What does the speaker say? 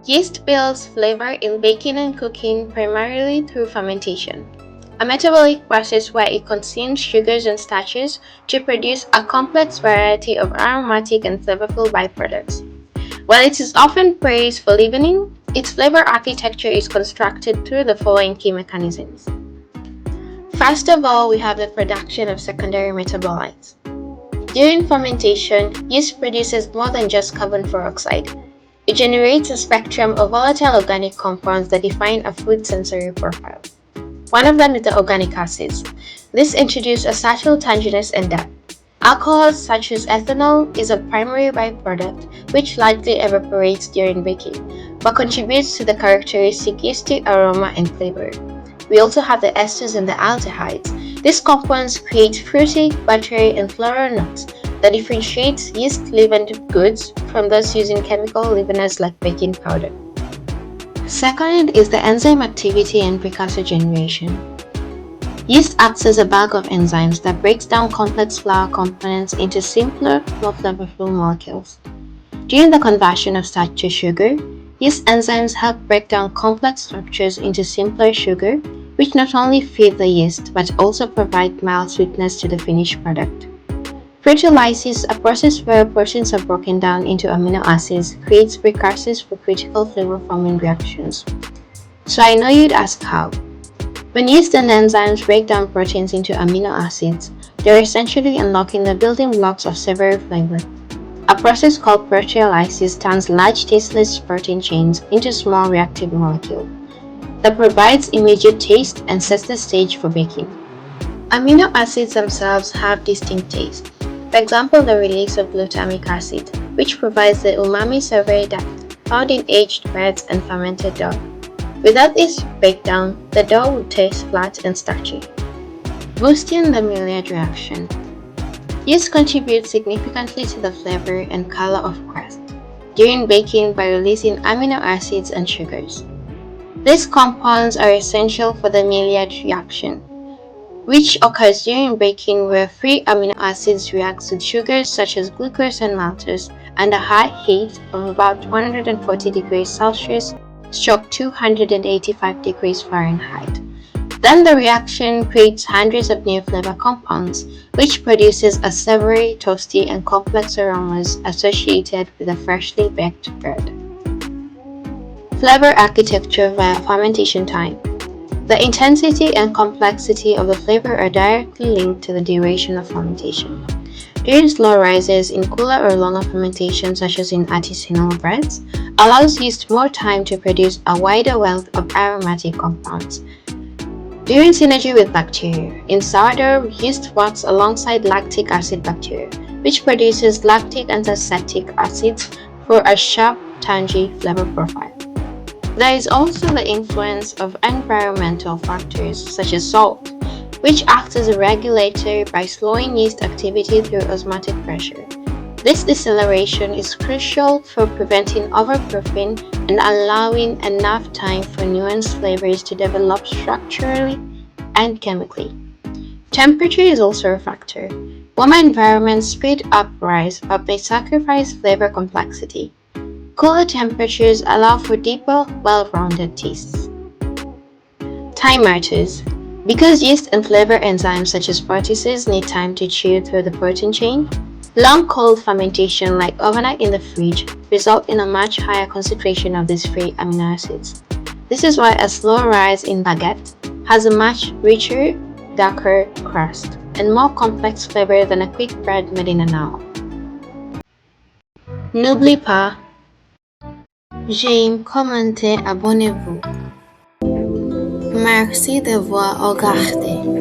Yeast builds flavor in baking and cooking primarily through fermentation, a metabolic process where it consumes sugars and starches to produce a complex variety of aromatic and flavorful byproducts. While it is often praised for leavening, its flavor architecture is constructed through the following key mechanisms. First of all, we have the production of secondary metabolites. During fermentation, yeast produces more than just carbon dioxide. It generates a spectrum of volatile organic compounds that define a food's sensory profile. One of them is the organic acids. This introduces a subtle tanginess and depth. Alcohols such as ethanol is a primary byproduct which largely evaporates during baking, but contributes to the characteristic yeasty aroma and flavor. We also have the esters and the aldehydes. These compounds create fruity, buttery, and floral notes that differentiates yeast-leavened goods from those using chemical leaveners like baking powder. Second is the enzyme activity and precursor generation. Yeast acts as a bag of enzymes that breaks down complex flour components into simpler, more flavorful molecules. During the conversion of starch to sugar, yeast enzymes help break down complex structures into simpler sugar, which not only feed the yeast but also provide mild sweetness to the finished product. Proteolysis, a process where proteins are broken down into amino acids, creates precursors for critical flavor-forming reactions. So I know you'd ask how. When yeast and enzymes break down proteins into amino acids, they're essentially unlocking the building blocks of savory flavor. A process called proteolysis turns large tasteless protein chains into small reactive molecules that provides immediate taste and sets the stage for baking. Amino acids themselves have distinct taste. For example, the release of glutamic acid, which provides the umami savory depth found in aged breads and fermented dough. Without this breakdown, the dough would taste flat and starchy. Boosting the Maillard reaction. Yeast contributes significantly to the flavor and color of crust during baking by releasing amino acids and sugars. These compounds are essential for the Maillard reaction, which occurs during baking where free amino acids react with sugars such as glucose and maltose under high heat of about 140 degrees Celsius / 285 degrees Fahrenheit. Then the reaction creates hundreds of new flavor compounds, which produces a savory, toasty, and complex aromas associated with a freshly baked bread. Flavor architecture via fermentation time. The intensity and complexity of the flavor are directly linked to the duration of fermentation. During slow rises in cooler or longer fermentation, such as in artisanal breads, allows yeast more time to produce a wider wealth of aromatic compounds. During synergy with bacteria, in sourdough, yeast works alongside lactic acid bacteria, which produces lactic and acetic acids for a sharp, tangy flavor profile. There is also the influence of environmental factors such as salt, which acts as a regulator by slowing yeast activity through osmotic pressure. This deceleration is crucial for preventing overproofing and allowing enough time for nuanced flavors to develop structurally and chemically. Temperature is also a factor. Warmer environments speed up rise but may sacrifice flavor complexity. Cooler temperatures allow for deeper, well-rounded tastes. Time matters. Because yeast and flavor enzymes such as proteases need time to chew through the protein chain, long cold fermentation like overnight in the fridge result in a much higher concentration of these free amino acids. This is why a slow rise in baguette has a much richer, darker crust and more complex flavor than a quick bread made in an hour. N'oubliez pas, j'aime, commentez, abonnez-vous. Merci de voir regardé.